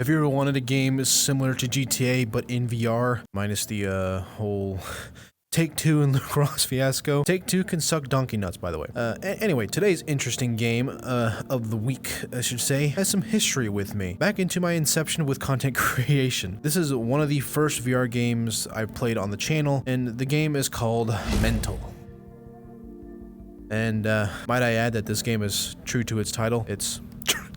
If you ever wanted a game similar to GTA but in VR, minus the whole Take-Two and Luke Ross fiasco. Take-Two can suck donkey nuts, by the way. Anyway, today's interesting game of the week, I should say, has some history with me. Back into my inception with content creation. This is one of the first VR games I've played on the channel, and the game is called Mental. And might I add that this game is true to its title. It's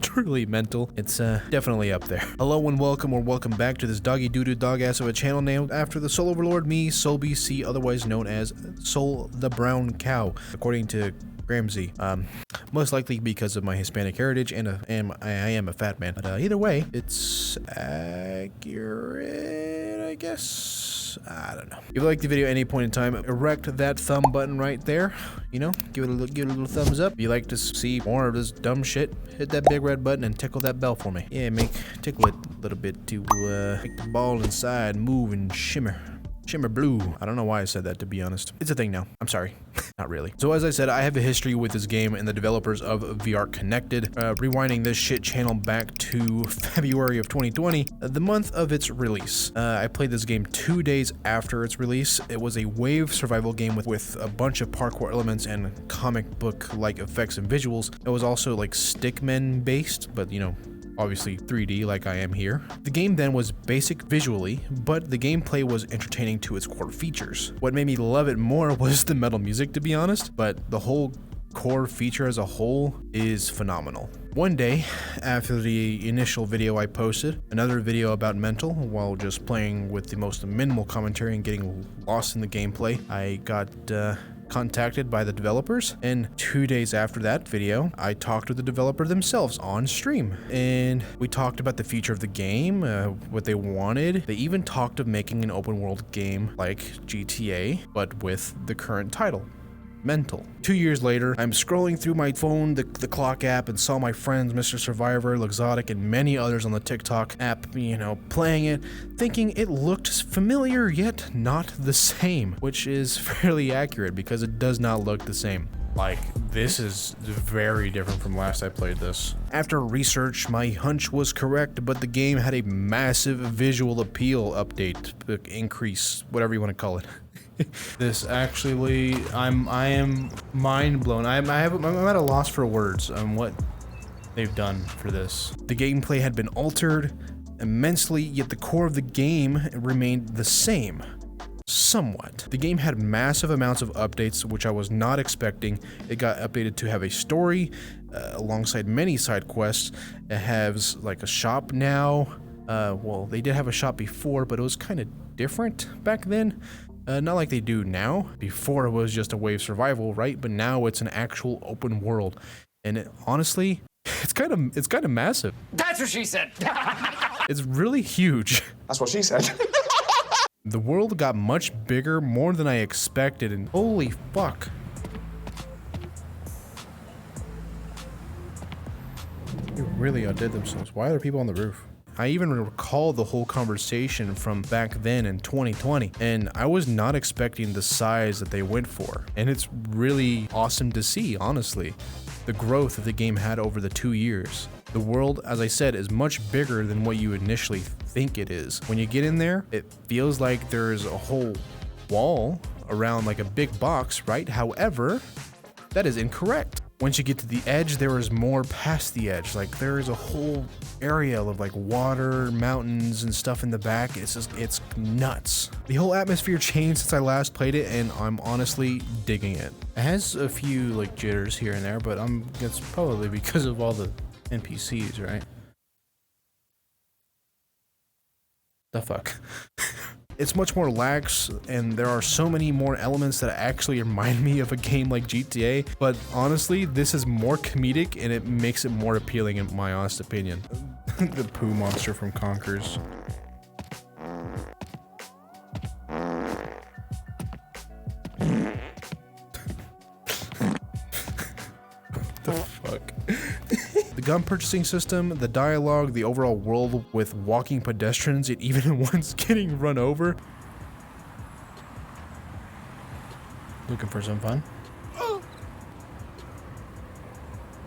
truly mental. It's definitely up there. Hello and welcome, or welcome back to this doggy doo-doo dog ass of a channel named after the soul overlord, me, SoulBC, otherwise known as Soul the Brown Cow, according to Gramsci. Most likely because of my Hispanic heritage and I am a fat man. But either way, it's accurate, I guess. I don't know. If you like the video at any point in time, erect that thumb button right there. You know, give it a little thumbs up. If you like to see more of this dumb shit, hit that big red button and tickle that bell for me. Yeah, tickle it a little bit to make the ball inside move and shimmer. Shimmer blue. I don't know why I said that, to be honest. It's a thing now. I'm sorry. Not really. So as I said, I have a history with this game and the developers of VR Connected. Rewinding this shit channel back to February of 2020, the month of its release. I played this game 2 days after its release. It was a wave survival game with a bunch of parkour elements and comic book-like effects and visuals. It was also like stickman based, but you know, obviously 3D like I am here. The game then was basic visually, but the gameplay was entertaining to its core features. What made me love it more was the metal music, to be honest, but the whole core feature as a whole is phenomenal. One day, after the initial video I posted, another video about Mental, while just playing with the most minimal commentary and getting lost in the gameplay, I got contacted by the developers, and 2 days after that video, I talked with the developer themselves on stream, and we talked about the future of the game, what they wanted. They even talked of making an open world game like GTA, but with the current title, Mental. 2 years later, I'm scrolling through my phone, the clock app, and saw my friends, Mr. Survivor, Luxotic, and many others on the TikTok app, you know, playing it, thinking it looked familiar yet not the same, which is fairly accurate because it does not look the same. Like, this is very different from last I played this. After research, my hunch was correct, but the game had a massive visual appeal update, increase, whatever you want to call it. This actually, I am mind blown. I'm at a loss for words on what they've done for this. The gameplay had been altered immensely, yet the core of the game remained the same. Somewhat. The game had massive amounts of updates, which I was not expecting. It got updated to have a story alongside many side quests. It has like a shop now. Well, they did have a shop before, but it was kind of different back then. Not like they do now. Before it was just a wave survival, right? But now it's an actual open world, and honestly, it's kind of massive. That's what she said. It's really huge. That's what she said. The world got much bigger, more than I expected, and holy fuck. They really outdid themselves. Why are there people on the roof? I even recall the whole conversation from back then in 2020, and I was not expecting the size that they went for. And it's really awesome to see, honestly, the growth that the game had over the 2 years. The world, as I said, is much bigger than what you initially think it is. When you get in there, it feels like there's a whole wall around like a big box, right? However, that is incorrect. Once you get to the edge, there is more past the edge. Like, there is a whole area of like water, mountains, and stuff in the back. It's nuts. The whole atmosphere changed since I last played it, and I'm honestly digging it. It has a few like jitters here and there, but it's probably because of all the NPCs, right? The fuck? It's much more lax, and there are so many more elements that actually remind me of a game like GTA, but honestly, this is more comedic, and it makes it more appealing in my honest opinion. The poo monster from Conkers. The fuck? The gun purchasing system, the dialogue, the overall world with walking pedestrians, and even once getting run over. Looking for some fun?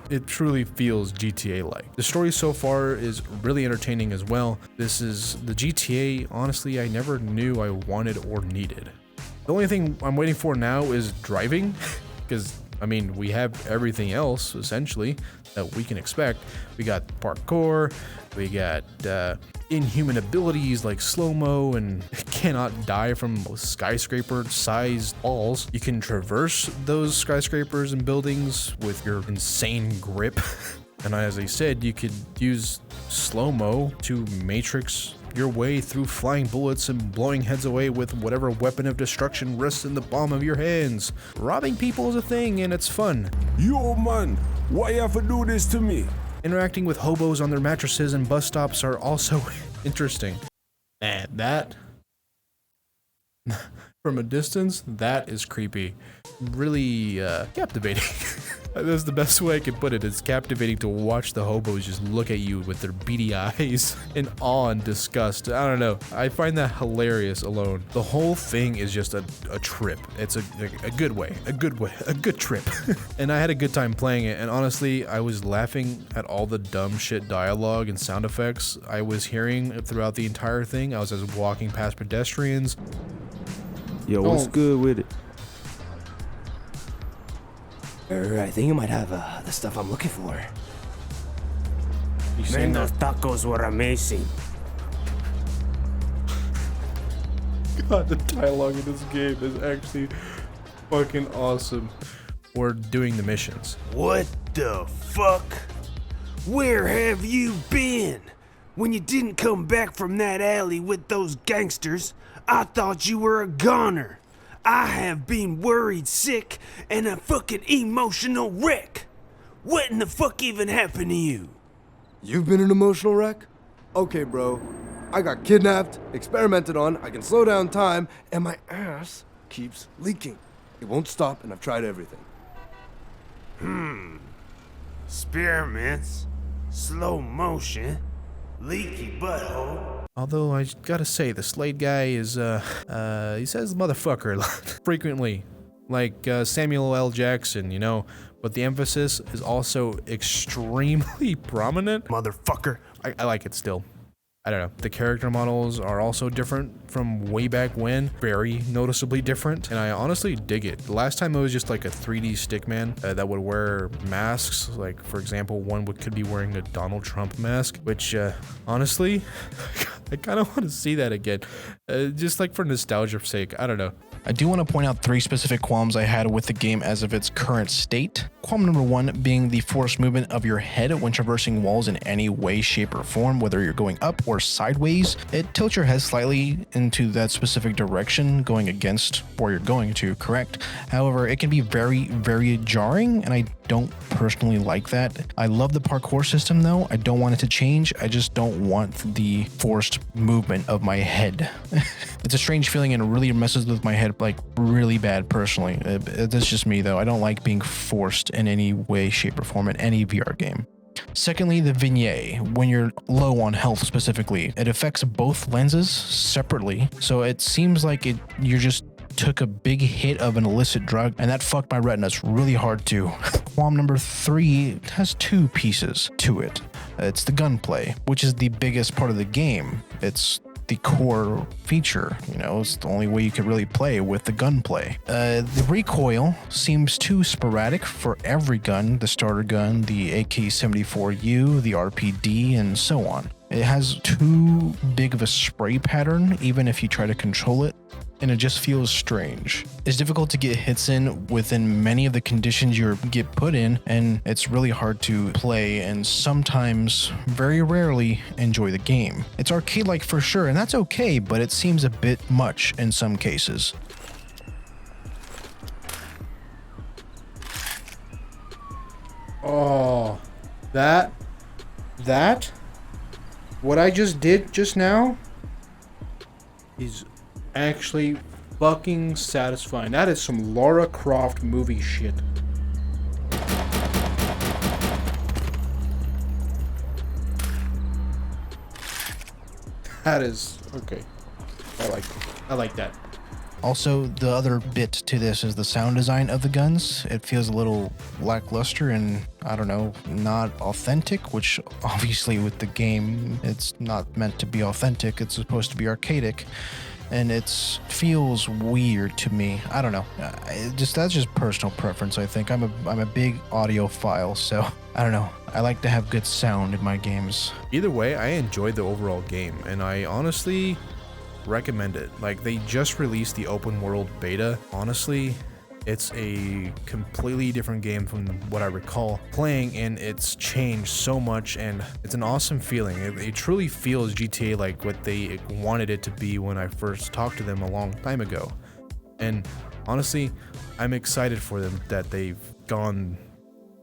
It truly feels GTA-like. The story so far is really entertaining as well. This is the GTA, honestly, I never knew I wanted or needed. The only thing I'm waiting for now is driving, because, I mean, we have everything else, essentially, that we can expect. We got parkour, we got inhuman abilities like slow-mo and cannot die from skyscraper-sized balls. You can traverse those skyscrapers and buildings with your insane grip. And as I said, you could use slow-mo to matrix your way through flying bullets and blowing heads away with whatever weapon of destruction rests in the palm of your hands. Robbing people is a thing and it's fun. Yo man, why you have to do this to me? Interacting with hobos on their mattresses and bus stops are also interesting. And that, from a distance, that is creepy. Really captivating. That's the best way I can put it. It's captivating to watch the hobos just look at you with their beady eyes in awe and disgust. I don't know. I find that hilarious alone. The whole thing is just a trip. It's a good way, a good trip. And I had a good time playing it. And honestly, I was laughing at all the dumb shit dialogue and sound effects I was hearing throughout the entire thing. I was just walking past pedestrians. Yo, what's good with it? I think you might have the stuff I'm looking for. Man, those tacos were amazing. God, the dialogue in this game is actually fucking awesome. We're doing the missions. What the fuck? Where have you been? When you didn't come back from that alley with those gangsters, I thought you were a goner. I have been worried sick and a fucking emotional wreck. What in the fuck even happened to you? You've been an emotional wreck? Okay, bro. I got kidnapped, experimented on, I can slow down time, and my ass keeps leaking. It won't stop, and I've tried everything. Experiments, slow motion, leaky butthole. Although I gotta say, the Slade guy is, he says motherfucker a lot, frequently. Like Samuel L. Jackson, you know, but the emphasis is also extremely prominent. Motherfucker. I like it still. I don't know. The character models are also different from way back when, very noticeably different, and I honestly dig it. The last time it was just like a 3D stickman that would wear masks. Like, for example, one could be wearing a Donald Trump mask, which honestly, I kind of want to see that again, just like for nostalgia's sake. I don't know. I do want to point out 3 specific qualms I had with the game as of its current state. Qualm number 1 being the forced movement of your head when traversing walls in any way, shape, or form, whether you're going up or sideways. It tilts your head slightly into that specific direction, going against where you're going to, correct? However, it can be very, very jarring, and I don't personally like that. I love the parkour system though. I don't want it to change. I just don't want the forced movement of my head. It's a strange feeling and it really messes with my head like really bad personally. That's just me though. I don't like being forced in any way, shape, or form in any VR game. Secondly, the vignette. When you're low on health specifically, it affects both lenses separately. So it seems like you're just took a big hit of an illicit drug, and that fucked my retinas really hard too. Qualm number 3 has 2 pieces to it. It's the gunplay, which is the biggest part of the game. It's the core feature, you know, it's the only way you could really play with the gunplay. The recoil seems too sporadic for every gun, the starter gun, the AK-74U, the RPD, and so on. It has too big of a spray pattern, even if you try to control it, and it just feels strange. It's difficult to get hits in within many of the conditions you get put in, and it's really hard to play and sometimes, very rarely, enjoy the game. It's arcade-like for sure, and that's okay, but it seems a bit much in some cases. Oh, that, what I just did just now is actually fucking satisfying. That is some Lara Croft movie shit. That is okay. I like that. Also, the other bit to this is the sound design of the guns. It feels a little lackluster and, I don't know, not authentic, which obviously with the game, it's not meant to be authentic. It's supposed to be arcadic. And it feels weird to me. I don't know. That's just personal preference, I think. I'm a big audiophile, so I don't know. I like to have good sound in my games. Either way, I enjoyed the overall game, and I honestly recommend it. Like, they just released the open world beta. Honestly, it's a completely different game from what I recall playing, and it's changed so much, and it's an awesome feeling. It truly feels GTA like what they wanted it to be when I first talked to them a long time ago. And honestly, I'm excited for them that they've gone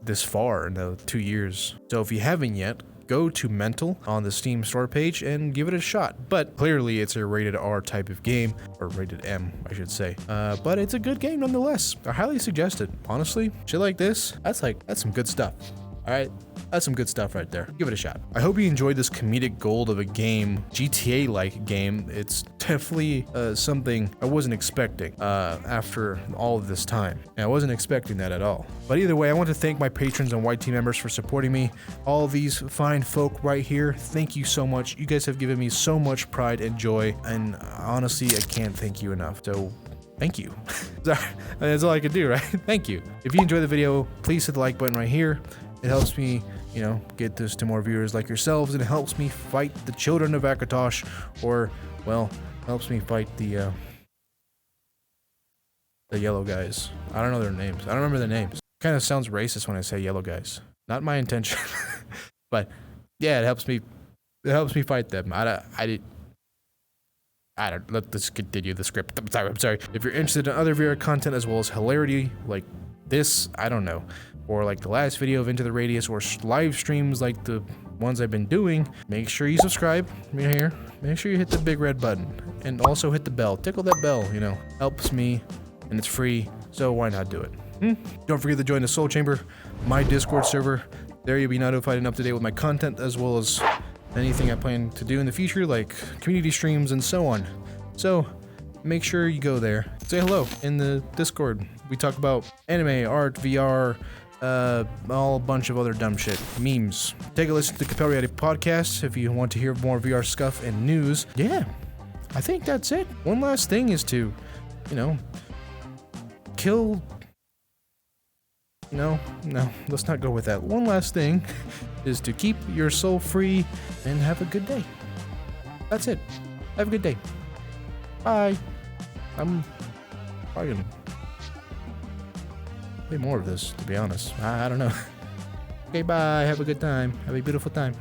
this far in the 2 years. So if you haven't yet, go to Mental on the Steam store page and give it a shot. But clearly it's a rated R type of game, or rated M, I should say. But it's a good game nonetheless. I highly suggest it. Honestly, shit like this, that's some good stuff. All right, that's some good stuff right there. Give it a shot. I hope you enjoyed this comedic gold of a game, GTA-like game. It's definitely something I wasn't expecting after all of this time. And I wasn't expecting that at all. But either way, I want to thank my patrons and YT members for supporting me. All these fine folk right here, thank you so much. You guys have given me so much pride and joy, and honestly, I can't thank you enough. So thank you. That's all I can do, right? Thank you. If you enjoyed the video, please hit the like button right here. It helps me, you know, get this to more viewers like yourselves, and it helps me fight the children of Akatosh, or, well, helps me fight the yellow guys. I don't know their names. I don't remember their names. Kind of sounds racist when I say yellow guys. Not my intention. But yeah, it helps me fight them. Let's continue the script. I'm sorry. If you're interested in other VR content as well as hilarity like this, I don't know, or like the last video of Into the Radius, or live streams like the ones I've been doing, make sure you subscribe right here. Make sure you hit the big red button, and also hit the bell. Tickle that bell, you know, helps me, and it's free, so why not do it? Don't forget to join the Soul Chamber, my Discord server. There you'll be notified and up to date with my content, as well as anything I plan to do in the future, like community streams and so on. So make sure you go there. Say hello in the Discord. We talk about anime, art, VR, all a bunch of other dumb shit. Memes. Take a listen to the Capel Reality Podcast if you want to hear more VR stuff and news. Yeah, I think that's it. One last thing is to, you know, kill... No, let's not go with that. One last thing is to keep your soul free and have a good day. That's it. Have a good day. Bye. I'm probably gonna play more of this, to be honest. I don't know. Okay, bye. Have a good time. Have a beautiful time.